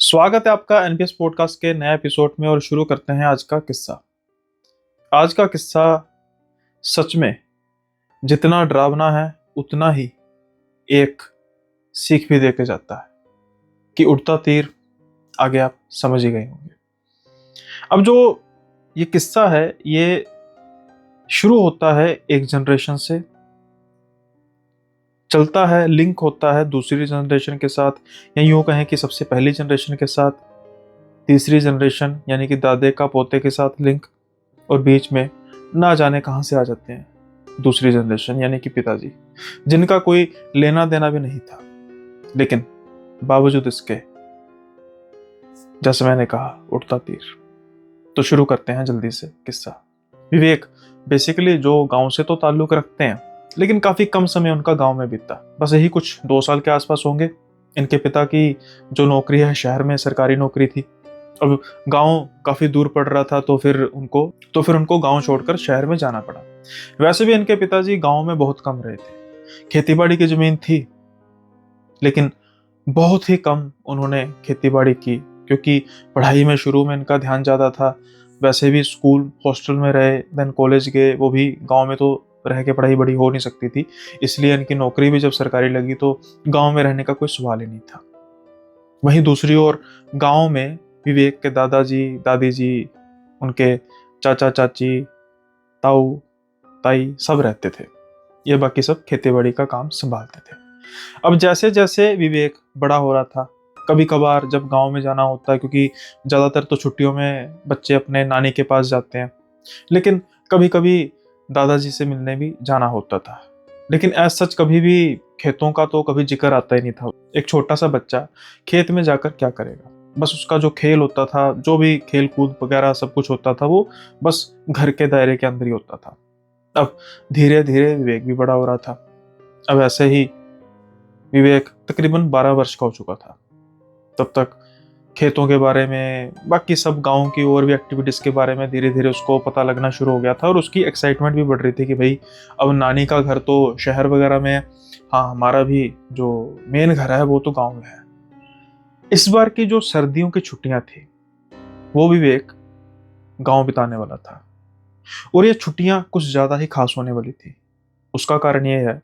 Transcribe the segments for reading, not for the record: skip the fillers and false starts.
स्वागत है आपका एनपीएस पॉडकास्ट के नए एपिसोड में और शुरू करते हैं आज का किस्सा। आज का किस्सा सच में जितना डरावना है उतना ही एक सीख भी देके जाता है कि उड़ता तीर आगे आप समझ ही गए होंगे। अब जो ये किस्सा है ये शुरू होता है एक जनरेशन से, चलता है, लिंक होता है दूसरी जनरेशन के साथ, या यूँ कहें कि सबसे पहली जनरेशन के साथ, तीसरी जनरेशन यानी कि दादे का पोते के साथ लिंक, और बीच में ना जाने कहाँ से आ जाते हैं दूसरी जनरेशन यानी कि पिताजी, जिनका कोई लेना देना भी नहीं था। लेकिन बावजूद इसके, जैसे मैंने कहा, उड़ता तीर। तो शुरू करते हैं जल्दी से किस्सा। विवेक बेसिकली जो गांव से तो ताल्लुक रखते हैं, लेकिन काफी कम समय उनका गांव में बीता। बस यही कुछ 2 साल के आसपास होंगे। इनके पिता की जो नौकरी है शहर में सरकारी नौकरी थी। अब गांव काफी दूर पड़ रहा था तो फिर उनको गांव छोड़कर शहर में जाना पड़ा। वैसे भी इनके पिताजी गांव में बहुत कम रहे थे। खेतीबाड़ी की जमीन थी, लेकिन बहुत ही कम उन्होंने खेतीबाड़ी की, क्योंकि पढ़ाई में शुरू में इनका ध्यान ज्यादा था। वैसे भी स्कूल हॉस्टल में रहे, देन कॉलेज गए, वो भी गांव में तो रह के पढ़ाई बड़ी हो नहीं सकती थी। इसलिए इनकी नौकरी भी जब सरकारी लगी तो गांव में रहने का कोई सवाल ही नहीं था। वहीं दूसरी ओर गांव में विवेक के दादाजी, दादी जी, उनके चाचा चाची, ताऊ ताई सब रहते थे। ये बाकी सब खेतीबाड़ी का काम संभालते थे। अब जैसे जैसे विवेक बड़ा हो रहा था, कभी कभार जब गांव में जाना होता है, क्योंकि ज्यादातर तो छुट्टियों में बच्चे अपने नानी के पास जाते हैं, लेकिन कभी कभी दादाजी से मिलने भी जाना होता था। लेकिन एज सच कभी भी खेतों का तो कभी जिक्र आता ही नहीं था। एक छोटा सा बच्चा खेत में जाकर क्या करेगा? बस उसका जो खेल होता था, जो भी खेल कूद वगैरह सब कुछ होता था, वो बस घर के दायरे के अंदर ही होता था। अब धीरे धीरे विवेक भी बड़ा हो रहा था। अब ऐसे ही विवेक तकरीबन 12 वर्ष का हो चुका था। तब तक खेतों के बारे में, बाकी सब गांव की और भी एक्टिविटीज के बारे में धीरे धीरे उसको पता लगना शुरू हो गया था, और उसकी एक्साइटमेंट भी बढ़ रही थी कि भाई अब नानी का घर तो शहर वगैरह में है, हाँ हमारा भी जो मेन घर है वो तो गांव में है। इस बार की जो सर्दियों की छुट्टियां थी वो विवेक गांव बिताने वाला था, और ये छुट्टियां कुछ ज्यादा ही खास होने वाली थी। उसका कारण ये है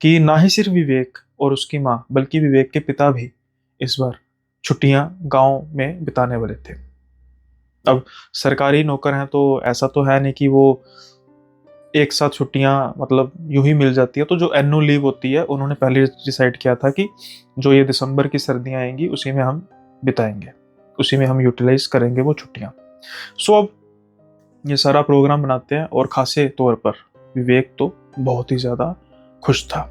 कि ना ही सिर्फ विवेक और उसकी माँ, बल्कि विवेक के पिता भी इस बार छुट्टियां गांव में बिताने वाले थे। अब सरकारी नौकर हैं तो ऐसा तो है नहीं कि वो एक साथ छुट्टियां मतलब यूं ही मिल जाती है। तो जो एनुअल लीव होती है उन्होंने पहले डिसाइड किया था कि जो ये दिसंबर की सर्दियां आएंगी उसी में हम बिताएंगे, उसी में हम यूटिलाइज करेंगे वो छुट्टियां। सो अब ये सारा प्रोग्राम बनाते हैं, और खासे तौर पर विवेक तो बहुत ही ज्यादा खुश था,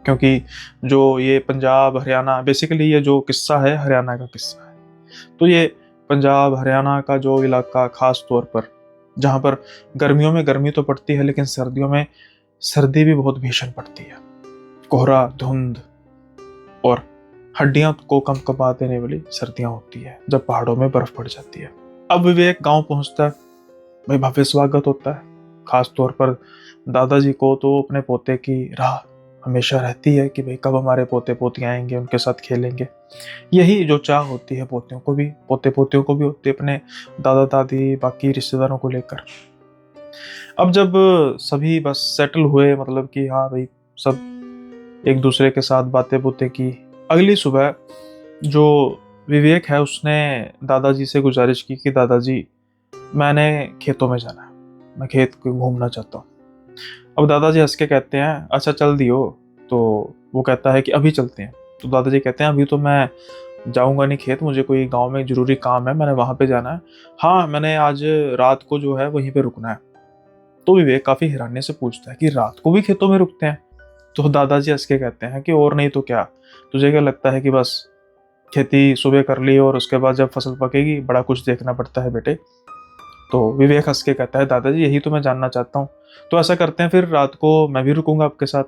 क्योंकि जो ये पंजाब हरियाणा, बेसिकली ये जो किस्सा है हरियाणा का किस्सा है। तो ये पंजाब हरियाणा का जो इलाका, खास तौर पर जहाँ पर गर्मियों में गर्मी तो पड़ती है, लेकिन सर्दियों में सर्दी भी बहुत भीषण पड़ती है। कोहरा, धुंध और हड्डियां को कंपकपा देने वाली सर्दियां होती है जब पहाड़ों में बर्फ पड़ जाती है। अब विवेक गांव पहुंचता है, भाई भव्य स्वागत होता है। खास तौर पर दादाजी को तो अपने पोते की राह हमेशा रहती है कि भाई कब हमारे पोते पोतियां आएंगे, उनके साथ खेलेंगे। यही जो चाह होती है पोतियों को भी, पोते पोतियों को भी होती है अपने दादा दादी बाकी रिश्तेदारों को लेकर। अब जब सभी बस सेटल हुए, मतलब कि हाँ भाई सब एक दूसरे के साथ बातें बुतें की, अगली सुबह जो विवेक है उसने दादाजी से गुजारिश की कि दादाजी मैंने खेतों में जाना है, मैं खेत को घूमना चाहता हूँ। अब दादाजी हंस के कहते हैं अच्छा चल दियो। तो वो कहता है कि अभी चलते हैं। तो दादाजी कहते हैं अभी तो मैं जाऊंगा नहीं खेत, मुझे कोई गांव में जरूरी काम है, मैंने वहां पे जाना है। हाँ मैंने आज रात को जो है वहीं पे रुकना है। तो विवेक काफी हैरानी से पूछता है कि रात को भी खेतों में रुकते हैं? तो दादाजी हंस के कहते हैं कि और नहीं तो क्या, तुझे क्या लगता है कि बस खेती सुबह कर ली और उसके बाद जब फसल पकेगी बड़ा कुछ देखना पड़ता है बेटे? तो विवेक हंस के कहता है दादाजी यही तो मैं जानना चाहता हूँ। तो ऐसा करते हैं फिर रात को मैं भी रुकूंगा आपके साथ।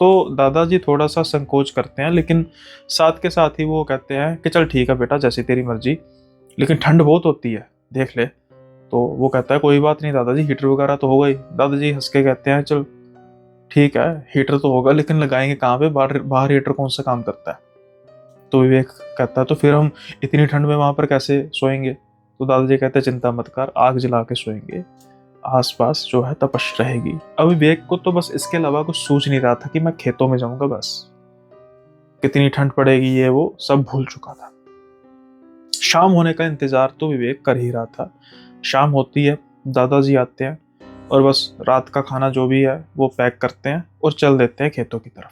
तो दादाजी थोड़ा सा संकोच करते हैं, लेकिन साथ के साथ ही वो कहते हैं कि चल ठीक है बेटा, जैसी तेरी मर्जी, लेकिन ठंड बहुत होती है, देख ले। तो वो कहता है कोई बात नहीं दादाजी, हीटर वगैरह तो होगा ही। दादाजी हंस के कहते हैं चल ठीक है हीटर तो होगा, लेकिन लगाएंगे कहाँ पे? बाहर बाहर हीटर कौन सा काम करता है? तो विवेक कहता है तो फिर हम इतनी ठंड में वहां पर कैसे सोएंगे? तो दादाजी कहते हैं चिंता मत कर, आग जला के सोएंगे, आसपास जो है तपश रहेगी। अब विवेक को तो बस इसके अलावा कुछ सोच नहीं रहा था कि मैं खेतों में जाऊंगा, बस कितनी ठंड पड़ेगी ये वो सब भूल चुका था। शाम होने का इंतजार तो विवेक कर ही रहा था। शाम होती है, दादाजी आते हैं और बस रात का खाना जो भी है वो पैक करते हैं और चल देते हैं खेतों की तरफ।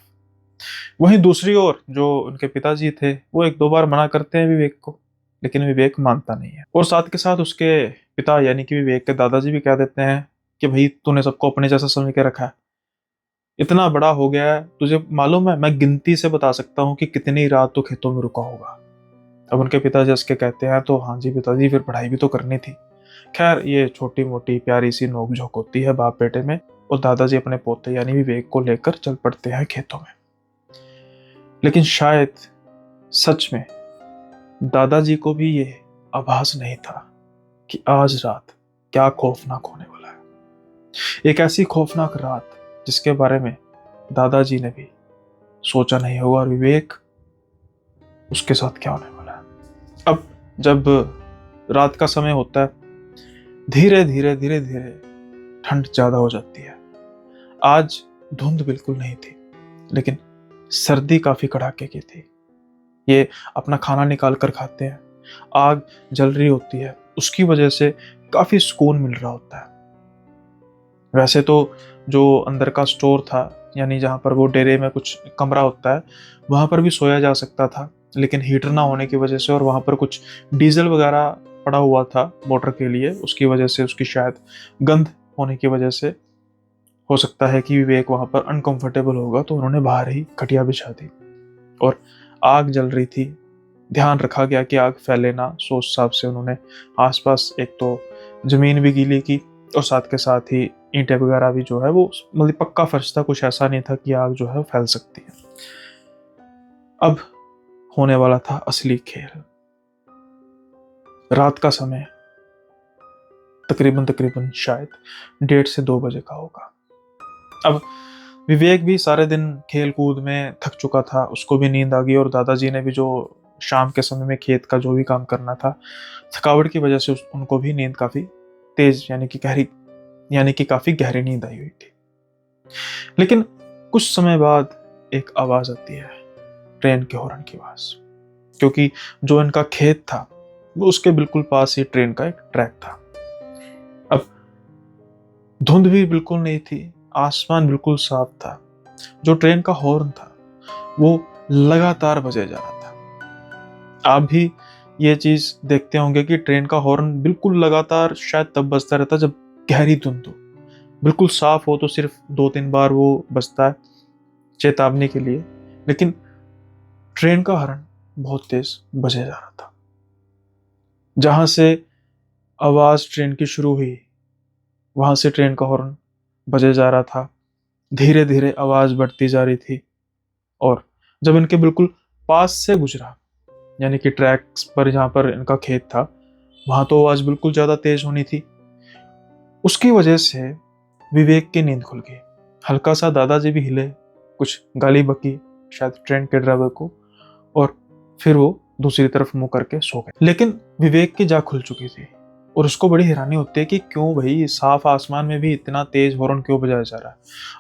वहीं दूसरी ओर जो उनके पिताजी थे वो एक दो बार मना करते हैं विवेक को, लेकिन विवेक मानता नहीं है। और साथ के साथ उसके पिता यानी कि विवेक के दादाजी भी कह देते हैं कि भाई तूने सबको अपने जैसा समझ के रखा है, इतना बड़ा हो गया है, तुझे मालूम है मैं गिनती से बता सकता हूँ कि कितनी रात तो खेतों में रुका होगा। अब उनके पिताजी उसके कहते हैं तो हाँ जी पिताजी, फिर पढ़ाई भी तो करनी थी। खैर ये छोटी मोटी प्यारी सी नोकझोंक होती है बाप बेटे में, और दादाजी अपने पोते यानी विवेक को लेकर चल पड़ते हैं खेतों में। लेकिन शायद सच में दादाजी को भी ये आभास नहीं था कि आज रात क्या खौफनाक होने वाला है। एक ऐसी खौफनाक रात जिसके बारे में दादाजी ने भी सोचा नहीं होगा, और विवेक उसके साथ क्या होने वाला है। अब जब रात का समय होता है, धीरे धीरे धीरे धीरे ठंड ज्यादा हो जाती है। आज धुंध बिल्कुल नहीं थी, लेकिन सर्दी काफी कड़ाके की थी। ये अपना खाना निकाल कर खाते हैं, आग जल रही होती है, उसकी वजह से काफी सुकून मिल रहा होता है। वैसे तो जो अंदर का स्टोर था यानी जहाँ पर वो डेरे में कुछ कमरा होता है वहां पर भी सोया जा सकता था, लेकिन हीटर ना होने की वजह से और वहां पर कुछ डीजल वगैरह पड़ा हुआ था मोटर के लिए, उसकी वजह से, उसकी शायद गंध होने की वजह से हो सकता है कि विवेक वहां पर अनकंफर्टेबल होगा, तो उन्होंने बाहर ही खटिया बिछा दी। और आग जल रही थी, ध्यान रखा गया कि आग फैले ना, सोच साफ से उन्होंने आसपास एक तो जमीन भी गीली की और साथ के साथ ही ईंटें वगैरह भी जो है वो मतलब पक्का फर्श था, कुछ ऐसा नहीं था कि आग जो है फैल सकती है। अब होने वाला था असली खेल। रात का समय तकरीबन शायद 1:30 से 2 बजे का होगा। अब विवेक भी सारे दिन खेल कूद में थक चुका था, उसको भी नींद आ गई, और दादाजी ने भी जो शाम के समय में खेत का जो भी काम करना था, थकावट की वजह से उनको भी नींद काफी तेज यानी कि काफी गहरी नींद आई हुई थी। लेकिन कुछ समय बाद एक आवाज आती है, ट्रेन के हॉर्न की आवाज, क्योंकि जो इनका खेत था वो उसके बिल्कुल पास ही ट्रेन का एक ट्रैक था। अब धुंध भी बिल्कुल नहीं थी, आसमान बिल्कुल साफ था। जो ट्रेन का हॉर्न था वो लगातार बजे जा रहा था। आप भी ये चीज देखते होंगे कि ट्रेन का हॉर्न बिल्कुल लगातार शायद तब बजता रहता जब गहरी धुंध हो, बिल्कुल साफ हो तो सिर्फ 2-3 बार वो बजता है चेतावनी के लिए, लेकिन ट्रेन का हॉर्न बहुत तेज बजे जा रहा था। जहां से आवाज ट्रेन की शुरू हुई वहां से ट्रेन का हॉर्न बजे जा रहा था, धीरे धीरे आवाज बढ़ती जा रही थी, और जब इनके बिल्कुल पास से गुजरा यानी कि ट्रैक्स पर जहां पर इनका खेत था वहां तो आवाज बिल्कुल ज्यादा तेज होनी थी। उसकी वजह से विवेक की नींद खुल गई। हल्का सा दादाजी भी हिले, कुछ गाली बकी शायद ट्रेन के ड्राइवर को, और फिर वो दूसरी तरफ मुंह करके सो गए। लेकिन विवेक की जाग खुल चुकी थी और उसको बड़ी हैरानी होती है कि क्यों भाई साफ आसमान में भी इतना तेज हॉर्न क्यों बजाया जा रहा है।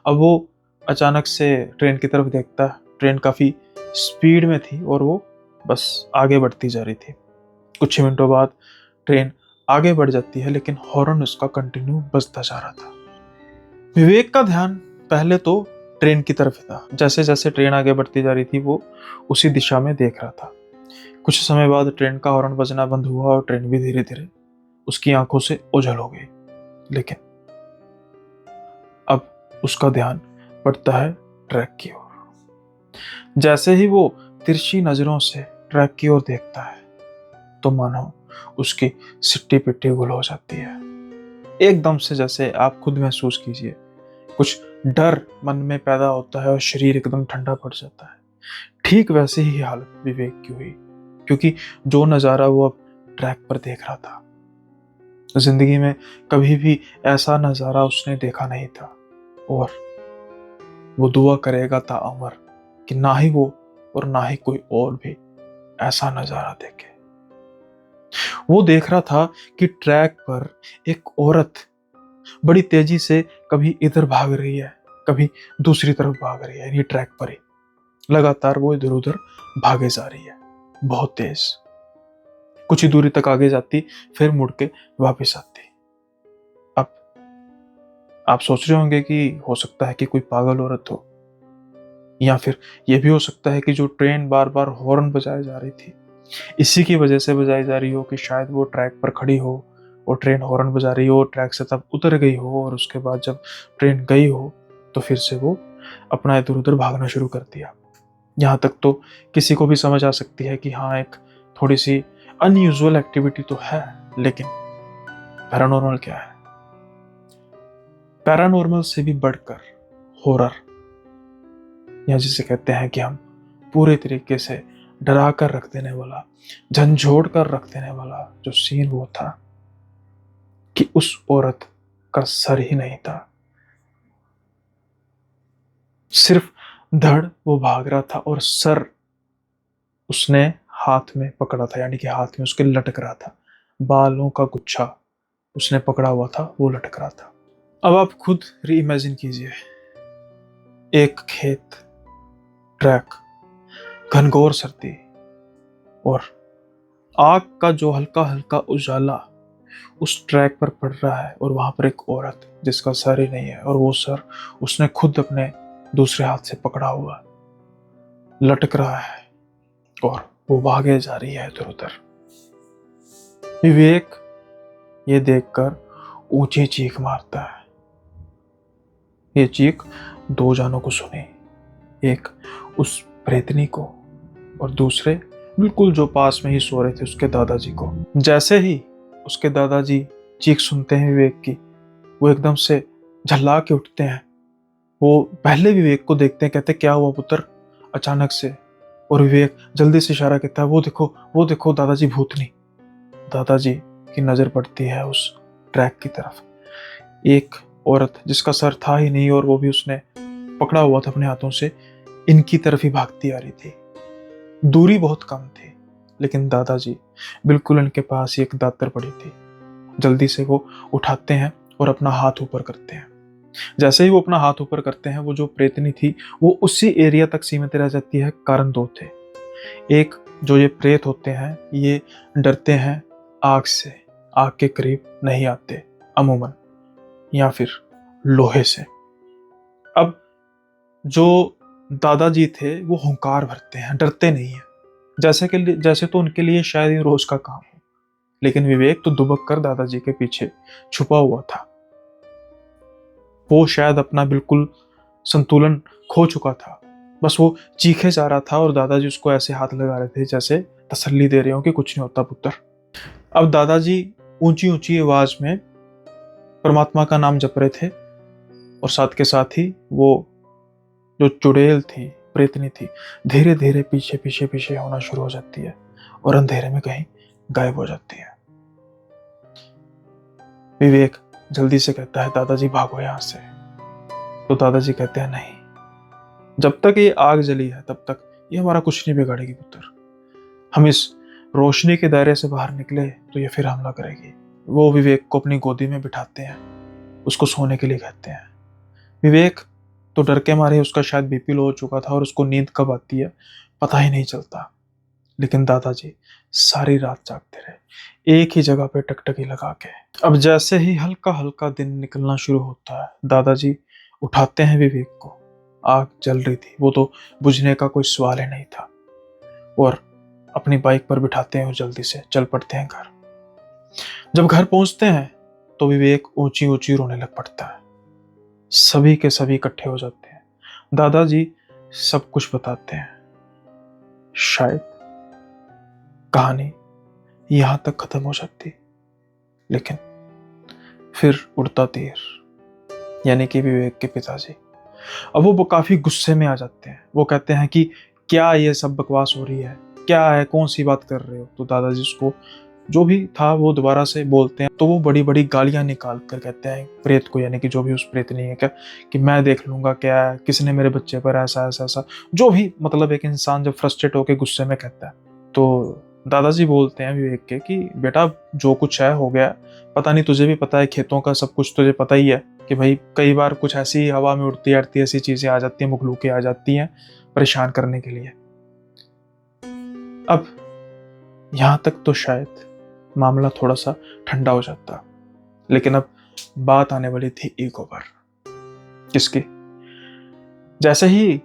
अब वो अचानक से ट्रेन की तरफ देखता है, ट्रेन काफी स्पीड में थी और वो बस आगे बढ़ती जा रही थी। कुछ ही मिनटों बाद ट्रेन आगे बढ़ जाती है, लेकिन हॉर्न उसका कंटिन्यू बजता जा रहा था। विवेक का ध्यान पहले तो ट्रेन की तरफ था, जैसे जैसे ट्रेन आगे बढ़ती जा रही थी वो उसी दिशा में देख रहा था। कुछ समय बाद ट्रेन का हॉर्न बजना बंद हुआ और ट्रेन भी धीरे धीरे उसकी आंखों से ओझल हो गई। लेकिन अब उसका ध्यान पड़ता है ट्रैक की ओर। जैसे ही वो तिरछी नजरों से ट्रैक की ओर देखता है तो मानो उसकी सिट्टी पिट्टी गुल हो जाती है। एकदम से जैसे आप खुद महसूस कीजिए, कुछ डर मन में पैदा होता है और शरीर एकदम ठंडा पड़ जाता है। ठीक वैसे ही हालत विवेक की हुई, क्योंकि जो नजारा वो अब ट्रैक पर देख रहा था, जिंदगी में कभी भी ऐसा नजारा उसने देखा नहीं था। और वो दुआ करेगा ताउम्र कि ना ही वो और ना ही कोई और भी ऐसा नजारा देखे। वो देख रहा था कि ट्रैक पर एक औरत बड़ी तेजी से कभी इधर भाग रही है, कभी दूसरी तरफ भाग रही है। ये ट्रैक पर ही लगातार वो इधर उधर भागे जा रही है, बहुत तेज। कुछ ही दूरी तक आगे जाती, फिर मुड़ के वापस आती। अब आप सोच रहे होंगे कि हो सकता है कि कोई पागल औरत हो, या फिर यह भी हो सकता है कि जो ट्रेन बार बार हॉर्न बजाए जा रही थी, इसी की वजह से बजाई जा रही हो कि शायद वो ट्रैक पर खड़ी हो और ट्रेन हॉर्न बजा रही हो, ट्रैक से तब उतर गई हो, और उसके बाद जब ट्रेन गई हो तो फिर से वो अपना इधर उधर भागना शुरू कर दिया। यहाँ तक तो किसी को भी समझ आ सकती है कि हाँ, एक थोड़ी सी अनयूजुअल एक्टिविटी तो है, लेकिन पैरानॉर्मल क्या है? पैरानॉर्मल से भी बढ़कर हॉरर, या जिसे कहते हैं कि हम पूरे तरीके से डरा कर रख देने वाला, झंझोड़ कर रख देने वाला जो सीन वो था कि उस औरत का सर ही नहीं था, सिर्फ धड़ वो भाग रहा था और सर उसने हाथ में पकड़ा था, यानी कि हाथ में उसके लटक रहा था। बालों का गुच्छा उसने पकड़ा हुआ था, वो लटक रहा था। अब आप खुद री इमेजिन कीजिए, एक खेत, ट्रैक, घनघोर सर्दी और आग का जो हल्का हल्का उजाला उस ट्रैक पर पड़ रहा है, और वहां पर एक औरत जिसका सर ही नहीं है, और वो सर उसने खुद अपने दूसरे हाथ से पकड़ा हुआ लटक रहा है, और वो भागे जा रही है इधर उधर। विवेक ये देखकर ऊंची चीख मारता है। ये चीख दो जानों को सुनी, एक उस प्रेतनी को और दूसरे बिल्कुल जो पास में ही सो रहे थे उसके दादाजी को। जैसे ही उसके दादाजी चीख सुनते हैं विवेक की, वो एकदम से झल्ला के उठते हैं। वो पहले विवेक को देखते हैं, कहते क्या हुआ पुत्र, अचानक से। और विवेक जल्दी से इशारा करता है, वो देखो दादाजी भूतनी। दादाजी की नजर पड़ती है उस ट्रैक की तरफ। एक औरत जिसका सर था ही नहीं, और वो भी उसने पकड़ा हुआ था अपने हाथों से, इनकी तरफ ही भागती आ रही थी। दूरी बहुत कम थी, लेकिन दादाजी बिल्कुल इनके पास ही एक दातर पड़ी थी। जल्दी से वो उठाते हैं और अपना हाथ ऊपर करते हैं। जैसे ही वो अपना हाथ ऊपर करते हैं, वो जो प्रेतनी थी वो उसी एरिया तक सीमित रह जाती है। कारण दो थे। एक, जो ये प्रेत होते हैं ये डरते हैं आग से, आग के करीब नहीं आते अमूमन, या फिर लोहे से। अब जो दादाजी थे वो हुंकार भरते हैं, डरते नहीं है। जैसे तो उनके लिए शायद ये रोज का काम हो, लेकिन विवेक तो दुबक कर दादाजी के पीछे छुपा हुआ था। वो शायद अपना बिल्कुल संतुलन खो चुका था, बस वो चीखे जा रहा था, और दादाजी उसको ऐसे हाथ लगा रहे थे जैसे तसल्ली दे रहे हो कि कुछ नहीं होता पुत्र। अब दादाजी ऊंची ऊंची आवाज में परमात्मा का नाम जप रहे थे, और साथ के साथ ही वो जो चुड़ैल थी, प्रेतनी थी, धीरे धीरे पीछे पीछे पीछे होना शुरू हो जाती है और अंधेरे में कहीं गायब हो जाती है। विवेक जल्दी से कहता है दादाजी भागो यहां से। तो दादाजी कहते हैं नहीं, जब तक ये आग जली है तब तक ये हमारा कुछ नहीं बिगाड़ेगी पुत्र। हम इस रोशनी के दायरे से बाहर निकले तो ये फिर हमला करेगी। वो विवेक को अपनी गोदी में बिठाते हैं, उसको सोने के लिए कहते हैं। विवेक तो डर के मारे, उसका शायद बीपी लो हो चुका था और उसको नींद कब आती है पता ही नहीं चलता। लेकिन दादाजी सारी रात जागते रहे, एक ही जगह पे टकटकी लगा के। अब जैसे ही हल्का हल्का दिन निकलना शुरू होता है, दादाजी उठाते हैं विवेक को। आग जल रही थी, वो तो बुझने का कोई सवाल ही नहीं था, और अपनी बाइक पर बिठाते हैं और जल्दी से चल पड़ते हैं घर। जब घर पहुंचते हैं तो विवेक ऊंची ऊंची रोने लग पड़ता है। सभी के सभी इकट्ठे हो जाते हैं। दादाजी सब कुछ बताते हैं। शायद कहानी यहां तक खत्म हो जाती, लेकिन फिर उड़ता तीर, यानी कि विवेक के पिताजी, अब वो काफी गुस्से में आ जाते हैं। वो कहते हैं कि क्या ये सब बकवास हो रही है, क्या है, कौन सी बात कर रहे हो। तो दादाजी उसको जो भी था वो दोबारा से बोलते हैं। तो वो बड़ी बड़ी गालियां निकाल कर कहते हैं प्रेत को, यानी कि जो भी उस प्रेतनी है, क्या कि मैं देख लूंगा, क्या है, किसने मेरे बच्चे पर ऐसा ऐसा ऐसा, जो भी, मतलब एक इंसान जब फ्रस्ट्रेट होकर गुस्से में कहता है तो दादाजी बोलते हैं विवेक के कि बेटा जो कुछ है हो गया, पता नहीं तुझे भी पता है खेतों का सब कुछ तुझे पता ही है कि भाई कई बार कुछ ऐसी हवा में उड़ती आड़ती ऐसी चीजें आ जाती हैं, मखलूकें आ जाती हैं परेशान करने के लिए। अब यहां तक तो शायद मामला थोड़ा सा ठंडा हो जाता, लेकिन अब बात आने वाली थी ईगो पर। किसकी? जैसे ही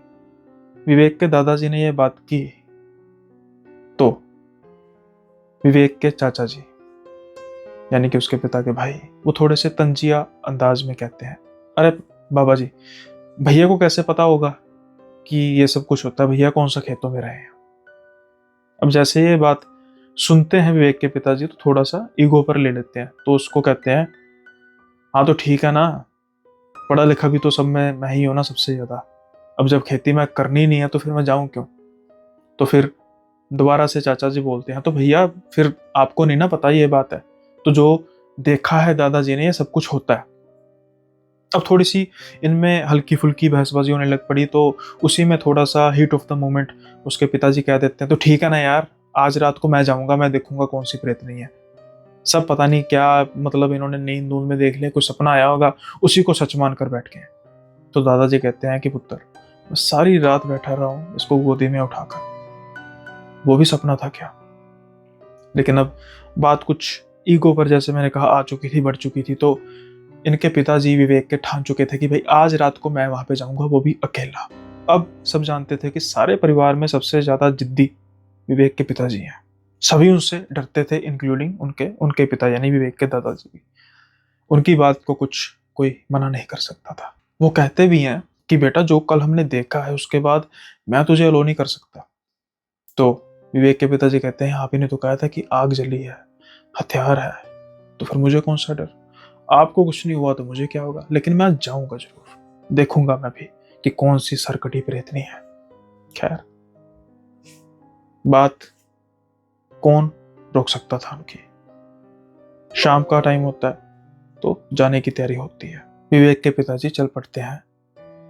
विवेक के दादाजी ने यह बात की तो विवेक के चाचा जी यानी कि उसके पिता के भाई, वो थोड़े से तंजिया अंदाज में कहते हैं, अरे बाबा जी, भैया को कैसे पता होगा कि ये सब कुछ होता है, भैया कौन सा खेतों में रहे हैं। अब जैसे ये बात सुनते हैं विवेक के पिताजी तो थोड़ा सा ईगो पर ले लेते हैं, तो उसको कहते हैं, हाँ तो ठीक है ना, पढ़ा लिखा भी तो सब में मैं ही हूं ना सबसे ज्यादा, अब जब खेती में करनी नहीं है तो फिर मैं जाऊं क्यों। तो फिर दोबारा से चाचा जी बोलते हैं, तो भैया फिर आपको नहीं ना पता ये बात है, तो जो देखा है दादाजी ने ये सब कुछ होता है। अब थोड़ी सी इनमें हल्की फुल्की बहसबाजी होने लग पड़ी, तो उसी में थोड़ा सा हीट ऑफ द मोमेंट उसके पिताजी कह देते हैं, तो ठीक है ना यार, आज रात को मैं जाऊंगा, मैं देखूंगा कौन सी प्रेत नहीं है। सब पता नहीं क्या मतलब इन्होंने नींद नूंद में देख लिया, कुछ सपना आया होगा, उसी को सच मान कर बैठ गए। तो दादाजी कहते हैं कि पुत्र, मैं सारी रात बैठा रहा हूं इसको गोदी में उठाकर, वो भी सपना था क्या। लेकिन अब बात कुछ ईगो पर जैसे मैंने कहा आ चुकी थी, बढ़ चुकी थी, तो इनके पिताजी विवेक के ठान चुके थे कि भाई आज रात को मैं वहां पे जाऊंगा, वो भी अकेला। अब सब जानते थे कि सारे परिवार में सबसे ज्यादा जिद्दी विवेक के पिताजी हैं, सभी उनसे डरते थे, इंक्लूडिंग उनके उनके पिता यानी विवेक के दादाजी भी। उनकी बात को कुछ कोई मना नहीं कर सकता था। वो कहते भी हैं कि बेटा जो कल हमने देखा है उसके बाद मैं तुझे अलो नहीं कर सकता। तो विवेक के पिताजी कहते हैं, आप ही ने तो कहा था कि आग जली है, हथियार है, तो फिर मुझे कौन सा डर, आपको कुछ नहीं हुआ तो मुझे क्या होगा, लेकिन मैं जाऊंगा जरूर, देखूंगा मैं भी कि कौन सी सरकटी प्रेतनी है। खैर, बात कौन रोक सकता था उनकी। शाम का टाइम होता है तो जाने की तैयारी होती है। विवेक के पिताजी चल पड़ते हैं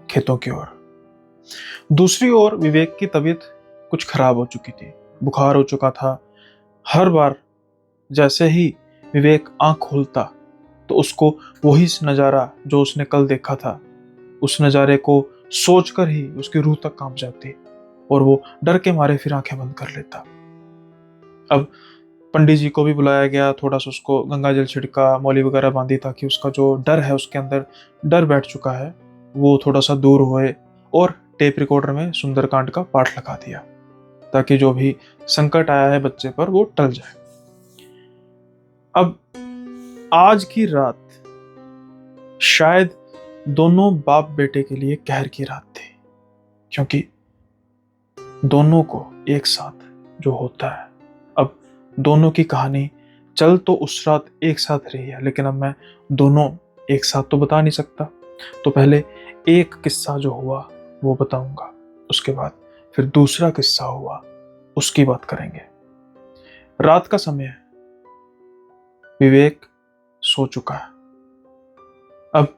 खेतों की ओर। दूसरी ओर विवेक की तबीयत कुछ खराब हो चुकी थी, बुखार हो चुका था। हर बार जैसे ही विवेक आंख खोलता तो उसको वही नजारा जो उसने कल देखा था, उस नजारे को सोचकर ही उसकी रूह तक कांप जाती और वो डर के मारे फिर आंखें बंद कर लेता। अब पंडित जी को भी बुलाया गया, थोड़ा सा उसको गंगा जल छिड़का, मौली वगैरह बांधी, ताकि उसका जो डर है उसके अंदर डर बैठ चुका है वो थोड़ा सा दूर होए, और टेप रिकॉर्डर में सुंदरकांड का पाठ लगा दिया ताकि जो भी संकट आया है बच्चे पर वो टल जाए। अब आज की रात शायद दोनों बाप बेटे के लिए कहर की रात थी, क्योंकि दोनों को एक साथ जो होता है, अब दोनों की कहानी चल तो उस रात एक साथ रही है, लेकिन अब मैं दोनों एक साथ तो बता नहीं सकता। तो पहले एक किस्सा जो हुआ वो बताऊंगा, उसके बाद फिर दूसरा किस्सा हुआ उसकी बात करेंगे। रात का समय है, विवेक सो चुका है। अब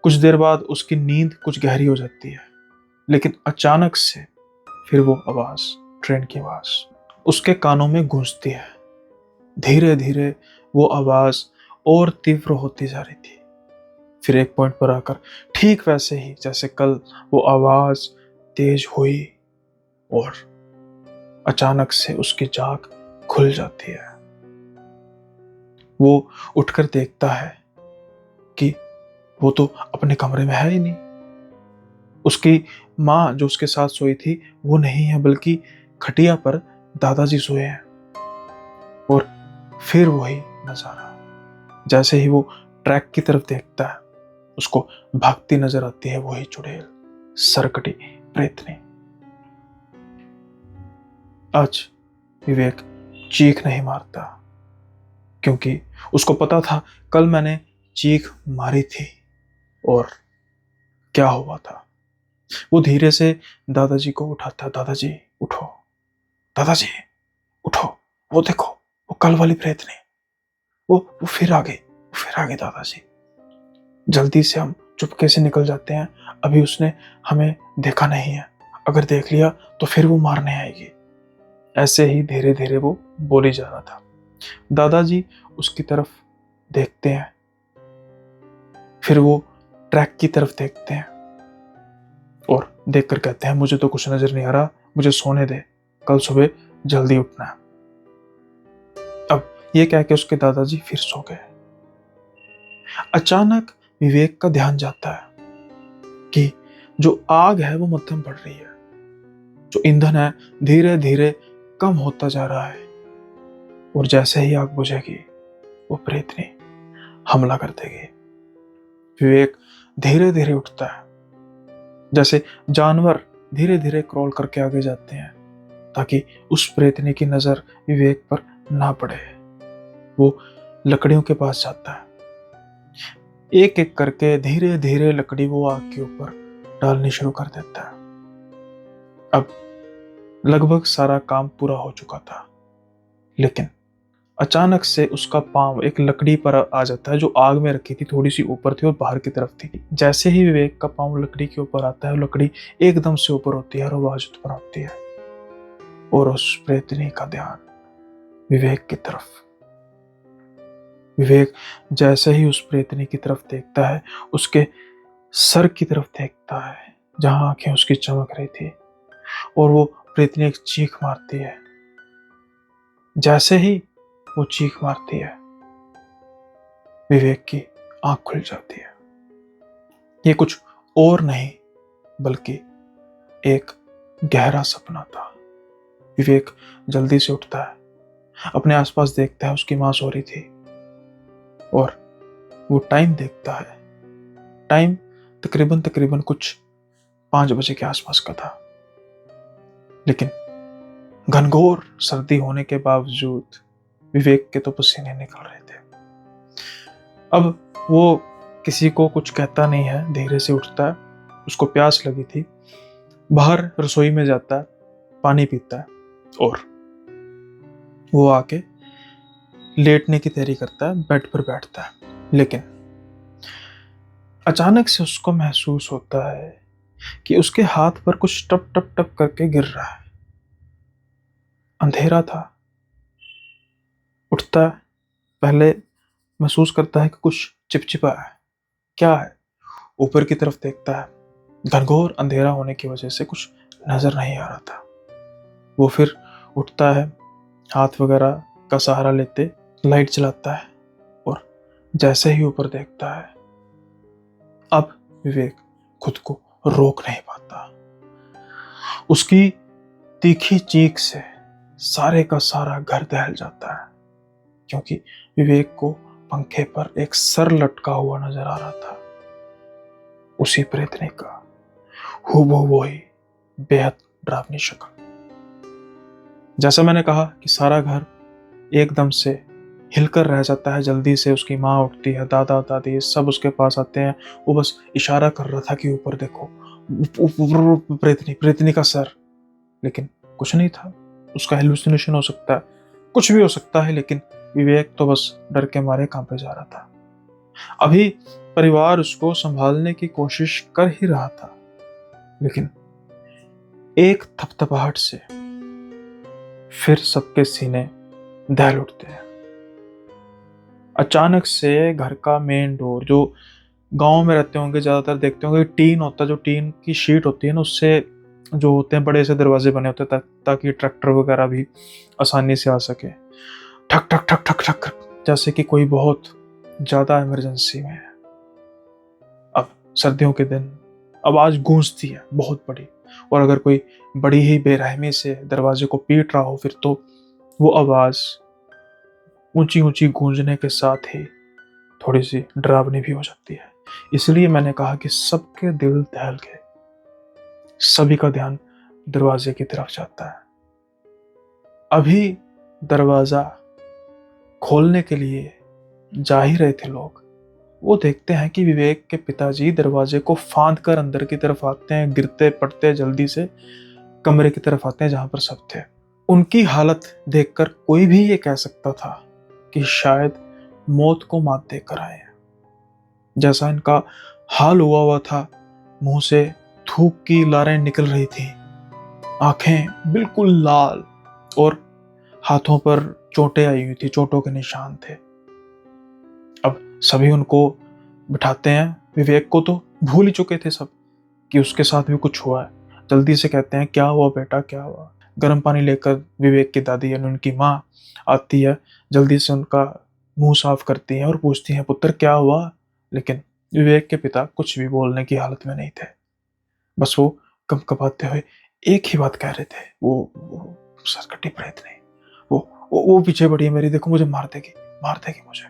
कुछ देर बाद उसकी नींद कुछ गहरी हो जाती है, लेकिन अचानक से फिर वो आवाज, ट्रेन की आवाज उसके कानों में गूंजती है। धीरे धीरे वो आवाज और तीव्र होती जा रही थी, फिर एक पॉइंट पर आकर ठीक वैसे ही जैसे कल वो आवाज तेज हुई और अचानक से उसकी जाग खुल जाती है। वो उठकर देखता है कि वो तो अपने कमरे में है ही नहीं। उसकी माँ जो उसके साथ सोई थी वो नहीं है, बल्कि खटिया पर दादाजी सोए हैं। और फिर वही नजारा, जैसे ही वो ट्रैक की तरफ देखता है उसको भागती नजर आती है वही चुड़ैल, सरकटी प्रेतनी। आज विवेक चीख नहीं मारता, क्योंकि उसको पता था कल मैंने चीख मारी थी और क्या हुआ था। वो धीरे से दादाजी को उठाता, दादाजी उठो, दादाजी उठो, वो देखो वो कल वाली प्रेतनी, वो फिर आ गई, वो फिर आ गई दादाजी। जल्दी से हम चुपके से निकल जाते हैं, अभी उसने हमें देखा नहीं है, अगर देख लिया तो फिर वो मारने आएगी। ऐसे ही धीरे धीरे वो बोली जा रहा था। दादाजी उसकी तरफ देखते हैं, फिर वो ट्रैक की तरफ देखते हैं और देखकर कहते हैं, मुझे तो कुछ नजर नहीं आ रहा, मुझे सोने दे, कल सुबह जल्दी उठना है। अब ये कह के उसके दादाजी फिर सो गए। अचानक विवेक का ध्यान जाता है कि जो आग है वो मध्यम बढ़ रही है, जो ईंधन है धीरे धीरे कम होता जा रहा है, और जैसे ही आग बुझेगी वो प्रेतनी हमला कर देगी। विवेक धीरे धीरे उठता है, जैसे जानवर धीरे धीरे क्रॉल करके आगे जाते हैं ताकि उस प्रेतनी की नजर विवेक पर ना पड़े। वो लकड़ियों के पास जाता है, एक एक करके धीरे धीरे लकड़ी वो आग के ऊपर डालनी शुरू कर देता है। अब लगभग सारा काम पूरा हो चुका था, लेकिन अचानक से उसका पांव एक लकड़ी पर आ जाता है जो आग में रखी थी, थोड़ी सी ऊपर थी और बाहर की तरफ थी। जैसे ही विवेक का पांव लकड़ी के ऊपर आता है, लकड़ी एकदम से ऊपर होती है और आवाज उत्पन्न होती है, और उस प्रेतनी का ध्यान विवेक की तरफ। विवेक जैसे ही उस प्रेतनी की तरफ देखता है, उसके सर की तरफ देखता है जहां आंखें उसकी चमक रही थी, और वो प्रेतनी एक चीख मारती है। जैसे ही वो चीख मारती है, विवेक की आंख खुल जाती है। ये कुछ और नहीं बल्कि एक गहरा सपना था। विवेक जल्दी से उठता है, अपने आसपास देखता है, उसकी मां सो रही थी, और वो टाइम देखता है। टाइम तकरीबन कुछ 5 बजे के आसपास का था, लेकिन घनघोर सर्दी होने के बावजूद विवेक के तो पसीने निकल रहे थे। अब वो किसी को कुछ कहता नहीं है, धीरे से उठता है, उसको प्यास लगी थी, बाहर रसोई में जाता है, पानी पीता है, और वो आके लेटने की तैयारी करता है, बेड पर बैठता है। लेकिन अचानक से उसको महसूस होता है कि उसके हाथ पर कुछ टप टप टप करके गिर रहा है। अंधेरा था। उठता है, पहले महसूस करता है कि कुछ चिपचिपा है, क्या है? ऊपर की तरफ देखता है, घनघोर अंधेरा होने की वजह से कुछ नजर नहीं आ रहा था। वो फिर उठता है, हाथ वगैरह का सहारा लेते लाइट जलाता है, और जैसे ही ऊपर देखता है, अब विवेक खुद को रोक नहीं पाता। उसकी तीखी चीख से सारे का सारा घर दहल जाता है, क्योंकि विवेक को पंखे पर एक सर लटका हुआ नजर आ रहा था, उसी प्रेतनी का हूबहू वही बेहद डरावनी शक्ल। जैसा मैंने कहा कि सारा घर एकदम से हिलकर रह जाता है। जल्दी से उसकी माँ उठती है, दादा दादी सब उसके पास आते हैं। वो बस इशारा कर रहा था कि ऊपर देखो, प्रेतनी प्रेतनी का सर, लेकिन कुछ नहीं था। उसका हेलुसिनेशन हो सकता है, कुछ भी हो सकता है, लेकिन विवेक तो बस डर के मारे कांपे जा रहा था। अभी परिवार उसको संभालने की कोशिश कर ही रहा था, लेकिन एक थपथपाहट से फिर सबके सीने दहल उठते हैं। अचानक से घर का मेन डोर, जो गांव में रहते होंगे ज्यादातर देखते होंगे, टीन होता है, जो टीन की शीट होती है ना, उससे जो होते हैं बड़े से दरवाजे बने होते हैं ताकि ट्रैक्टर वगैरह भी आसानी से आ सके। ठक ठक ठक ठक ठक, जैसे कि कोई बहुत ज्यादा इमरजेंसी में है। अब सर्दियों के दिन आवाज गूंजती है बहुत बड़ी, और अगर कोई बड़ी ही बेरहमी से दरवाजे को पीट रहा हो, फिर तो वो आवाज ऊंची ऊंची गूंजने के साथ ही थोड़ी सी डरावनी भी हो जाती है। इसलिए मैंने कहा कि सबके दिल दहल गए, सभी का ध्यान दरवाजे की तरफ जाता है। अभी दरवाजा खोलने के लिए जा ही रहे थे लोग, वो देखते हैं कि विवेक के पिताजी दरवाजे को फांद कर अंदर की तरफ आते हैं, गिरते पड़ते जल्दी से कमरे की तरफ आते हैं जहां पर सब थे। उनकी हालत देखकर कोई भी ये कह सकता था कि शायद मौत को मात देकर आए हैं। जैसा इनका हाल हुआ था, मुंह से थूक की लारें निकल रही थी, आंखें बिल्कुल लाल, और हाथों पर चोटें आई हुई थी, चोटों के निशान थे। अब सभी उनको बिठाते हैं। विवेक को तो भूल ही चुके थे सब कि उसके साथ भी कुछ हुआ है। जल्दी से कहते हैं, क्या हुआ बेटा, क्या हुआ? गर्म पानी लेकर विवेक की दादी यानी उनकी माँ आती है, जल्दी से उनका मुंह साफ करती है और पूछती है, पुत्र क्या हुआ? लेकिन विवेक के पिता कुछ भी बोलने की हालत में नहीं थे। बस वो कँपकँपाते हुए एक ही बात कह रहे थे, वो सरकटी प्रेत नहीं, वो पीछे पड़ी है मेरी, देखो मुझे मार देगी मुझे।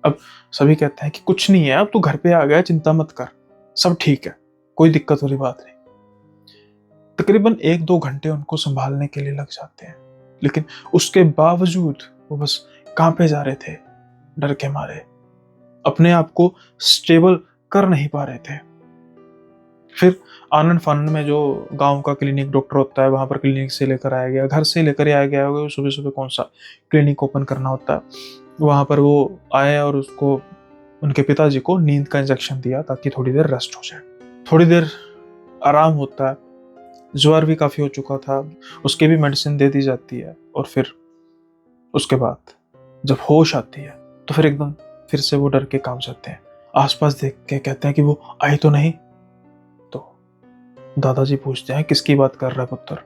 अब सभी कहते हैं कि कुछ नहीं है, अब तू घर पे आ गया, चिंता मत कर, सब ठीक है, कोई दिक्कत वाली बात नहीं। तकरीबन 1-2 घंटे उनको संभालने के लिए लग जाते हैं, लेकिन उसके बावजूद वो बस कांपे जा रहे थे, डर के मारे अपने आप को स्टेबल कर नहीं पा रहे थे। फिर आनन फानन में जो गांव का क्लिनिक डॉक्टर होता है, वहां पर क्लिनिक से लेकर आया गया, घर से लेकर आया गया होगा, सुबह सुबह कौन सा क्लिनिक ओपन करना होता है। वहां पर वो आए और उसको, उनके पिताजी को नींद का इंजेक्शन दिया ताकि थोड़ी देर रेस्ट हो जाए, थोड़ी देर आराम होता है। ज्वर भी काफी हो चुका था, उसके भी मेडिसिन दे दी जाती है। और फिर उसके बाद जब होश आती है तो फिर एकदम फिर से वो डर के कांप जाते हैं। आसपास देख के कहते हैं कि वो आई तो नहीं। तो दादाजी पूछते हैं, किसकी बात कर रहा है पुत्र?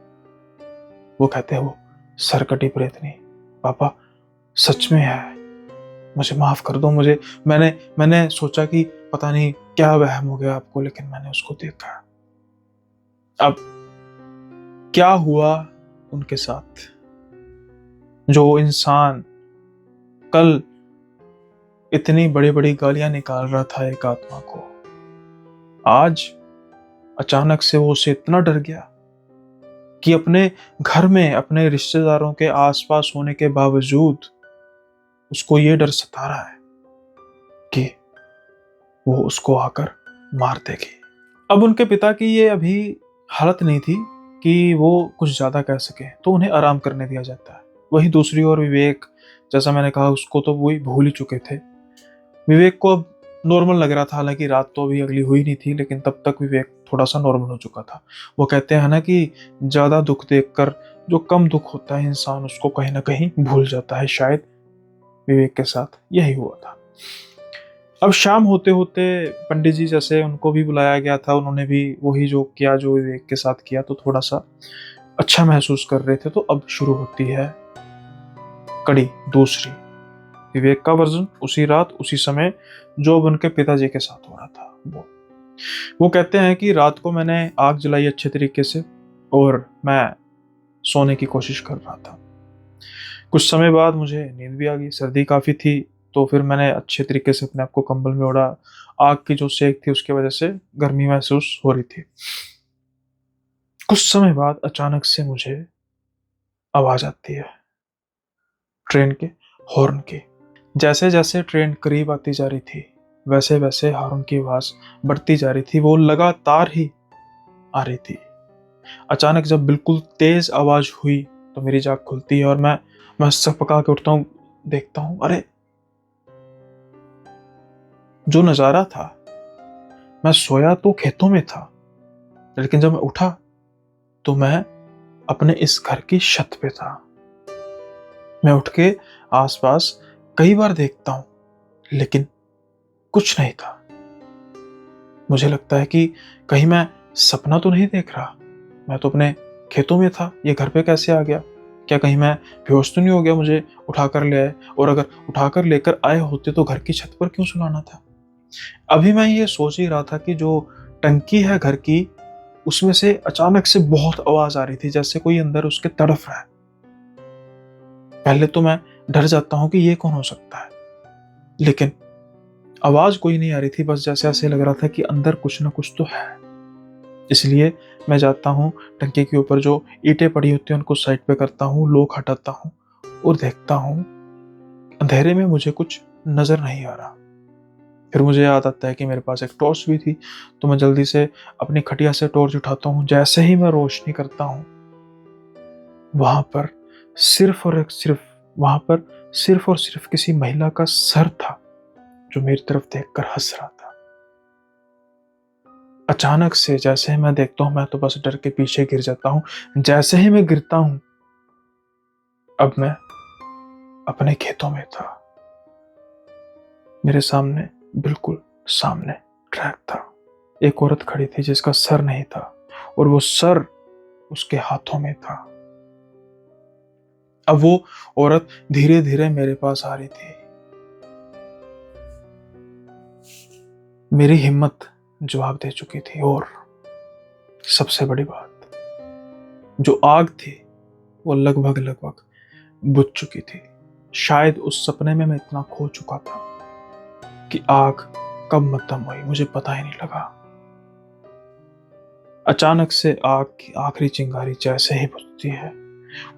वो कहते हैं, वो सरकटी प्रेतनी। पापा सच में है, मुझे माफ कर दो, मुझे मैंने सोचा कि पता नहीं क्या वहम हो गया आपको, लेकिन मैंने उसको देखा। अब क्या हुआ उनके साथ? जो इंसान कल इतनी बड़ी बड़ी गालियां निकाल रहा था एक आत्मा को, आज अचानक से वो उससे इतना डर गया कि अपने घर में अपने रिश्तेदारों के आसपास होने के बावजूद उसको ये डर सता रहा है कि वो उसको आकर मार देगी। अब उनके पिता की ये अभी हालत नहीं थी कि वो कुछ ज्यादा कह सके, तो उन्हें आराम करने दिया जाता है। वही दूसरी ओर विवेक, जैसा मैंने कहा, उसको तो वही भूल ही चुके थे। विवेक को अब नॉर्मल लग रहा था, हालांकि रात तो अभी अगली हुई नहीं थी, लेकिन तब तक विवेक थोड़ा सा नॉर्मल हो चुका था। वो कहते हैं ना कि ज्यादा दुख देखकर जो कम दुख होता है, इंसान उसको कहीं ना कहीं भूल जाता है। शायद विवेक के साथ यही हुआ था। अब शाम होते होते पंडित जी, जैसे उनको भी बुलाया गया था, उन्होंने भी वही जो किया जो विवेक के साथ किया, तो थोड़ा सा अच्छा महसूस कर रहे थे। तो अब शुरू होती है कड़ी दूसरी, विवेक का वर्जन उसी रात उसी समय जो अब उनके पिताजी के साथ हो रहा था। वो कहते हैं कि रात को मैंने आग जलाई अच्छे तरीके से और मैं सोने की कोशिश कर रहा था। कुछ समय बाद मुझे नींद भी आ गई, सर्दी काफी थी, तो फिर मैंने अच्छे तरीके से अपने आप को कंबल में ओढ़ा। आग की जो सेक थी उसकी वजह से गर्मी महसूस हो रही थी। कुछ समय बाद अचानक से मुझे आवाज आती है ट्रेन के हॉर्न की। जैसे जैसे ट्रेन करीब आती जा रही थी, वैसे वैसे हॉर्न की आवाज बढ़ती जा रही थी, वो लगातार ही आ रही थी। अचानक जब बिल्कुल तेज आवाज हुई तो मेरी जाग खुलती है और मैं सकपका के उठता हूँ, देखता हूँ, अरे जो नजारा था, मैं सोया तो खेतों में था, लेकिन जब मैं उठा तो मैं अपने इस घर की छत पे था। मैं उठ के आसपास कई बार देखता हूं, लेकिन कुछ नहीं था। मुझे लगता है कि कहीं मैं सपना तो नहीं देख रहा, मैं तो अपने खेतों में था, ये घर पे कैसे आ गया? क्या कहीं मैं बेहोश तो नहीं हो गया, मुझे उठाकर ले आए? और अगर उठाकर लेकर आए होते तो घर की छत पर क्यों सुलाना था? अभी मैं ये सोच ही रहा था कि जो टंकी है घर की, उसमें से अचानक से बहुत आवाज आ रही थी, जैसे कोई अंदर उसके तड़फ रहा है। पहले तो मैं डर जाता हूं कि ये कौन हो सकता है, लेकिन आवाज कोई नहीं आ रही थी, बस जैसे ऐसे लग रहा था कि अंदर कुछ ना कुछ तो है। इसलिए मैं जाता हूँ टंकी के ऊपर, जो ईंटें पड़ी होती हैं उनको साइड पे करता हूँ, लोग हटाता हूँ और देखता हूँ अंधेरे में मुझे कुछ नजर नहीं आ रहा। फिर मुझे याद आता है कि मेरे पास एक टॉर्च भी थी, तो मैं जल्दी से अपनी खटिया से टॉर्च उठाता हूँ। जैसे ही मैं रोशनी करता हूँ, वहां पर सिर्फ और सिर्फ किसी महिला का सर था जो मेरी तरफ देखकर हंस रहा था। अचानक से जैसे ही मैं देखता हूँ, मैं तो बस डर के पीछे गिर जाता हूँ। जैसे ही मैं गिरता हूँ, अब मैं अपने खेतों में था। मेरे सामने, बिल्कुल सामने ट्रैक था। एक औरत खड़ी थी जिसका सर नहीं था और वो सर उसके हाथों में था। अब वो औरत धीरे धीरे मेरे पास आ रही थी। मेरी हिम्मत जवाब दे चुकी थी और सबसे बड़ी बात, जो आग थी वो लगभग लगभग बुझ चुकी थी। शायद उस सपने में मैं इतना खो चुका था कि आग कब मद्धम हुई मुझे पता ही नहीं लगा। अचानक से आग की आखिरी चिंगारी जैसे ही बुझती है,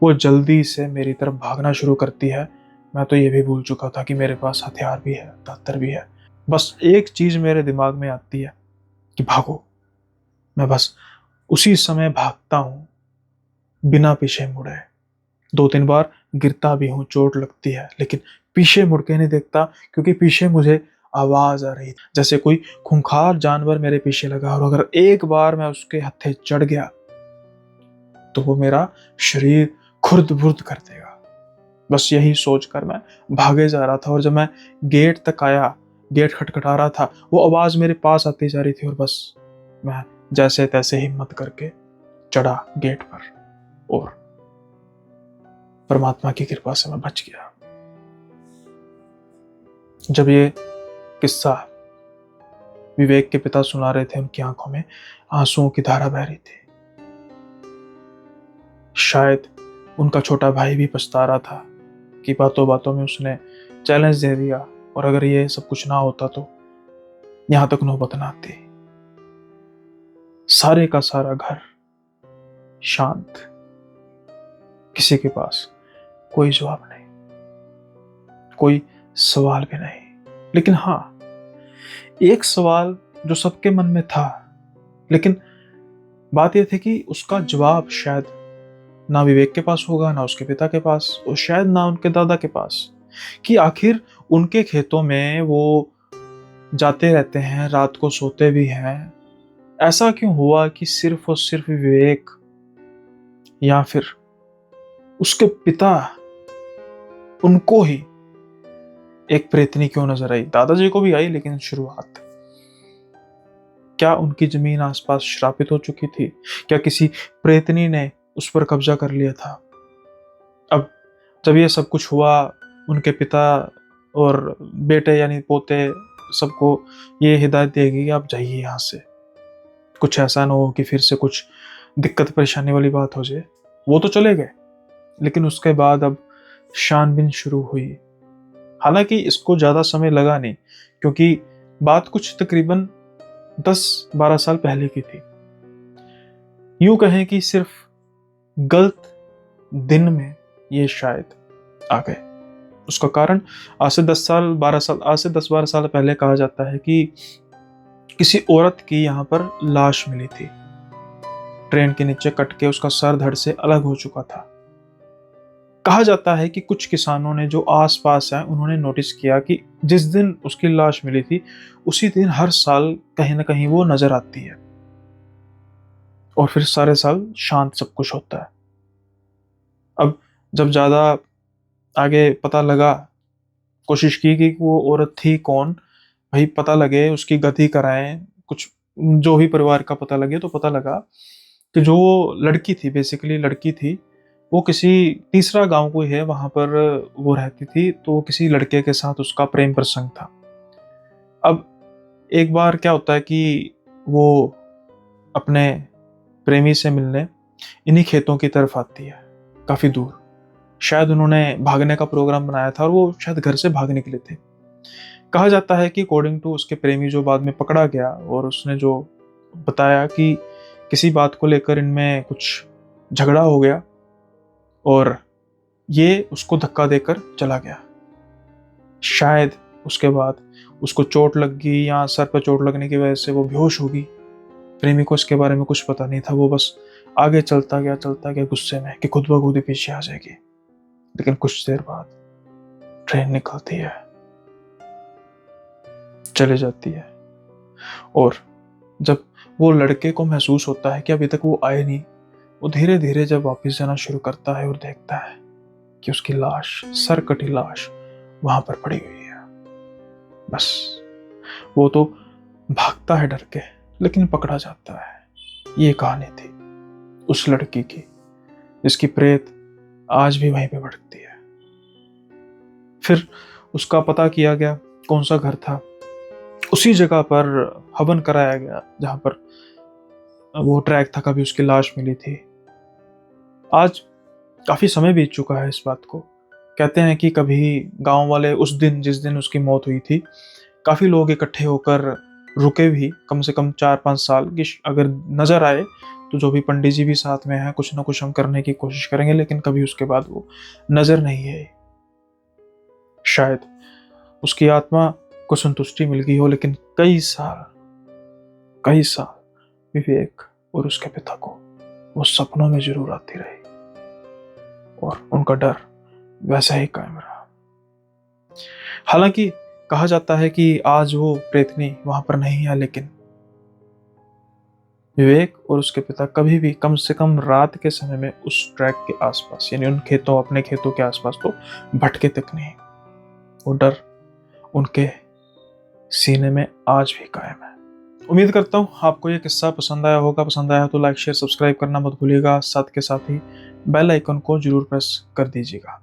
वो जल्दी से मेरी तरफ भागना शुरू करती है। मैं तो ये भी भूल चुका था कि मेरे पास हथियार भी है, दातर भी है। बस एक चीज मेरे दिमाग में आती है कि भागो। मैं बस उसी समय भागता हूं, बिना पीछे मुड़े। 2-3 बार गिरता भी हूं, चोट लगती है, लेकिन पीछे मुड़ के नहीं देखता, क्योंकि पीछे मुझे आवाज आ रही, जैसे कोई खूंखार जानवर मेरे पीछे लगा। और अगर एक बार मैं उसके हत्थे चढ़ गया तो वो मेरा शरीर खुर्द बुर्द कर देगा। बस यही सोचकर मैं भागे जा रहा था। और जब मैं गेट तक आया, गेट खटखटा रहा था, वो आवाज मेरे पास आती जा रही थी और बस मैं जैसे तैसे हिम्मत करके चढ़ा गेट पर और परमात्मा की कृपा से मैं बच गया। जब ये किस्सा विवेक के पिता सुना रहे थे, उनकी आंखों में आंसुओं की धारा बह रही थी। शायद उनका छोटा भाई भी पछता रहा था कि बातों बातों में उसने चैलेंज दे दिया, और अगर ये सब कुछ ना होता तो यहां तक नौबत ना आती। सारे का सारा घर शांत, किसी के पास कोई जवाब नहीं, कोई सवाल भी नहीं। लेकिन हाँ, एक सवाल जो सबके मन में था, लेकिन बात यह थी कि उसका जवाब शायद ना विवेक के पास होगा, ना उसके पिता के पास, और शायद ना उनके दादा के पास, कि आखिर उनके खेतों में वो जाते रहते हैं, रात को सोते भी हैं। ऐसा क्यों हुआ कि सिर्फ और सिर्फ विवेक या फिर उसके पिता, उनको ही एक प्रेतनी क्यों नजर आई? दादाजी को भी आई, लेकिन शुरुआत, क्या उनकी जमीन आसपास श्रापित हो चुकी थी? क्या किसी प्रेतनी ने उस पर कब्जा कर लिया था? अब जब ये सब कुछ हुआ, उनके पिता और बेटे यानी पोते सबको ये हिदायत देगी कि आप जाइए यहाँ से, कुछ ऐसा ना हो कि फिर से कुछ दिक्कत परेशानी वाली बात हो जाए। वो तो चले गए, लेकिन उसके बाद अब छानबीन शुरू हुई। हालांकि इसको ज़्यादा समय लगा नहीं, क्योंकि बात कुछ तकरीबन 10-12 साल पहले की थी। यूं कहें कि सिर्फ गलत दिन में ये शायद आ गए। उसका कारण आज से 10-12 साल पहले कहा जाता है कि किसी औरत की यहाँ पर लाश मिली थी। ट्रेन के नीचे कट के उसका सर धड़ से अलग हो चुका था। कहा जाता है कि कुछ किसानों ने जो आसपास हैं, उन्होंने नोटिस किया कि जिस दिन उसकी लाश मिली थी, उसी दिन हर साल कहीं ना कहीं वो नजर आती है, और फिर सारे साल शांत सब कुछ होता है। अब जब ज्यादा आगे पता लगा, कोशिश की कि वो औरत थी कौन, भाई पता लगे, उसकी गति कराएं, कुछ जो भी परिवार का पता लगे, तो पता लगा कि जो लड़की थी, बेसिकली लड़की थी, वो किसी तीसरा गांव कोई है, वहां पर वो रहती थी। तो किसी लड़के के साथ उसका प्रेम प्रसंग था। अब एक बार क्या होता है कि वो अपने प्रेमी से मिलने इन्हीं खेतों की तरफ आती है, काफी दूर। शायद उन्होंने भागने का प्रोग्राम बनाया था और वो शायद घर से भाग निकले थे। कहा जाता है कि अकॉर्डिंग टू उसके प्रेमी, जो बाद में पकड़ा गया, और उसने जो बताया कि किसी बात को लेकर इनमें कुछ झगड़ा हो गया और ये उसको धक्का देकर चला गया। शायद उसके बाद उसको चोट लग गई, या सर पर चोट लगने की वजह से वो बेहोश हो गई। प्रेमी को इसके बारे में कुछ पता नहीं था, वो बस आगे चलता गया गुस्से में कि खुद ब खुद ही पीछे आ जाएगी। लेकिन कुछ देर बाद ट्रेन निकलती है, चले जाती है, और जब वो लड़के को महसूस होता है कि अभी तक वो आए नहीं, वो धीरे धीरे जब वापस जाना शुरू करता है और देखता है कि उसकी लाश, सरकटी लाश वहां पर पड़ी हुई है। बस वो तो भागता है डर के, लेकिन पकड़ा जाता है। ये कहानी थी उस लड़की की जिसकी प्रेत आज भी वहीं पे भटकती है। फिर उसका पता किया गया कौन सा घर था, उसी जगह पर हवन कराया गया जहां पर वो ट्रैक था, कभी उसकी लाश मिली थी। आज काफी समय बीत चुका है इस बात को। कहते हैं कि कभी गांव वाले उस दिन, जिस दिन उसकी मौत हुई थी, काफी लोग इकट्ठे होकर रुके भी कम से कम 4-5 साल कि अगर नजर आए तो जो भी पंडित जी भी साथ में है कुछ ना कुछ हम करने की कोशिश करेंगे, लेकिन कभी उसके बाद वो नजर नहीं है। शायद उसकी आत्मा को संतुष्टि मिल गई हो, लेकिन कई साल विवेक और उसके पिता को वो सपनों में जरूर आती रही और उनका डर वैसा ही कायम रहा। हालांकि कहा जाता है कि आज वो प्रेतनी वहां पर नहीं है, लेकिन विवेक और उसके पिता कभी भी कम से कम रात के समय में उस ट्रैक के आसपास, यानी अपने खेतों के आसपास तो भटके तक नहीं। वो डर उनके सीने में आज भी कायम है। उम्मीद करता हूँ आपको ये किस्सा पसंद आया होगा। पसंद आया तो लाइक, शेयर, सब्सक्राइब करना मत भूलिएगा। साथ के साथ ही बेल आइकन को जरूर प्रेस कर दीजिएगा।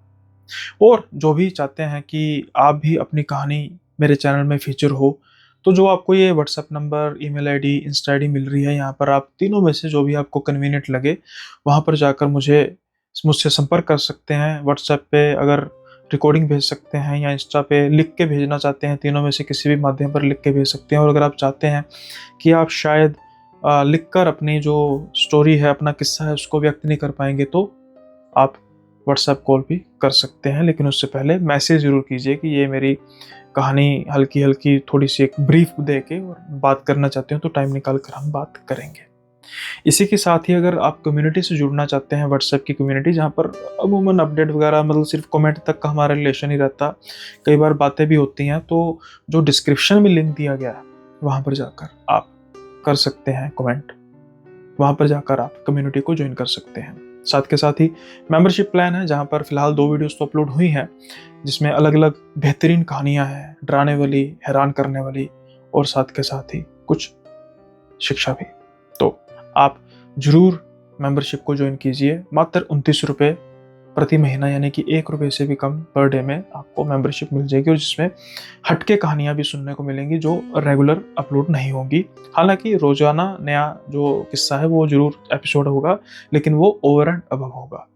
और जो भी चाहते हैं कि आप भी अपनी कहानी मेरे चैनल में फीचर हो, तो जो आपको ये WhatsApp number, email ID, Insta ID मिल रही है, यहाँ पर आप तीनों में से जो भी आपको कन्वीनियंट लगे वहाँ पर जाकर मुझसे संपर्क कर सकते हैं। व्हाट्सएप पे अगर रिकॉर्डिंग भेज सकते हैं या इंस्टा पे लिख के भेजना चाहते हैं, तीनों में से किसी भी माध्यम पर लिख के भेज सकते हैं। और अगर आप चाहते हैं कि आप शायद लिखकर अपनी जो स्टोरी है, अपना किस्सा है, उसको व्यक्त नहीं कर पाएंगे, तो आप व्हाट्सएप कॉल भी कर सकते हैं। लेकिन उससे पहले मैसेज जरूर कीजिए कि ये मेरी कहानी हल्की हल्की थोड़ी सी एक ब्रीफ दे के और बात करना चाहते हो, तो टाइम निकाल कर हम बात करेंगे। इसी के साथ ही अगर आप कम्युनिटी से जुड़ना चाहते हैं, व्हाट्सएप की कम्युनिटी जहाँ पर अमूमन अपडेट वगैरह, मतलब सिर्फ कमेंट तक का हमारा रिलेशन ही रहता, कई बार बातें भी होती हैं, तो जो डिस्क्रिप्शन में लिंक दिया गया है वहाँ पर जाकर आप कर सकते हैं कमेंट। वहाँ पर जाकर आप कम्युनिटी को ज्वाइन कर सकते हैं। साथ के साथ ही मेंबरशिप प्लान है जहाँ पर फिलहाल 2 वीडियोस तो अपलोड हुई हैं, जिसमें अलग अलग बेहतरीन कहानियाँ हैं, डराने वाली, हैरान करने वाली, और साथ के साथ ही कुछ शिक्षा भी। तो आप जरूर मेंबरशिप को ज्वाइन कीजिए। मात्र 29 रुपये प्रति महीना, यानी कि 1 रुपये से भी कम पर डे में आपको मेंबरशिप मिल जाएगी, और जिसमें हटके कहानियां भी सुनने को मिलेंगी जो रेगुलर अपलोड नहीं होंगी। हालांकि रोजाना नया जो किस्सा है वो जरूर एपिसोड होगा, लेकिन वो ओवर एंड अबव होगा।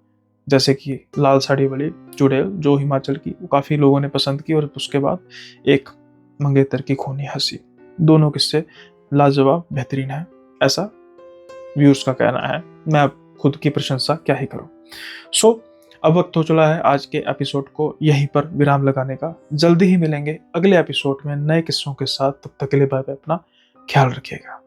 जैसे कि लाल साड़ी वाली चुड़ैल जो हिमाचल की, वो काफ़ी लोगों ने पसंद की, और उसके बाद एक मंगेतर की खूनी हंसी, दोनों किस्से लाजवाब बेहतरीन है, ऐसा व्यूअर्स का कहना है। मैं अब खुद की प्रशंसा क्या ही करूं। अब वक्त हो चला है आज के एपिसोड को यहीं पर विराम लगाने का। जल्दी ही मिलेंगे अगले एपिसोड में नए किस्सों के साथ। तब तक के लिए बाय बाय, अपना ख्याल रखिएगा।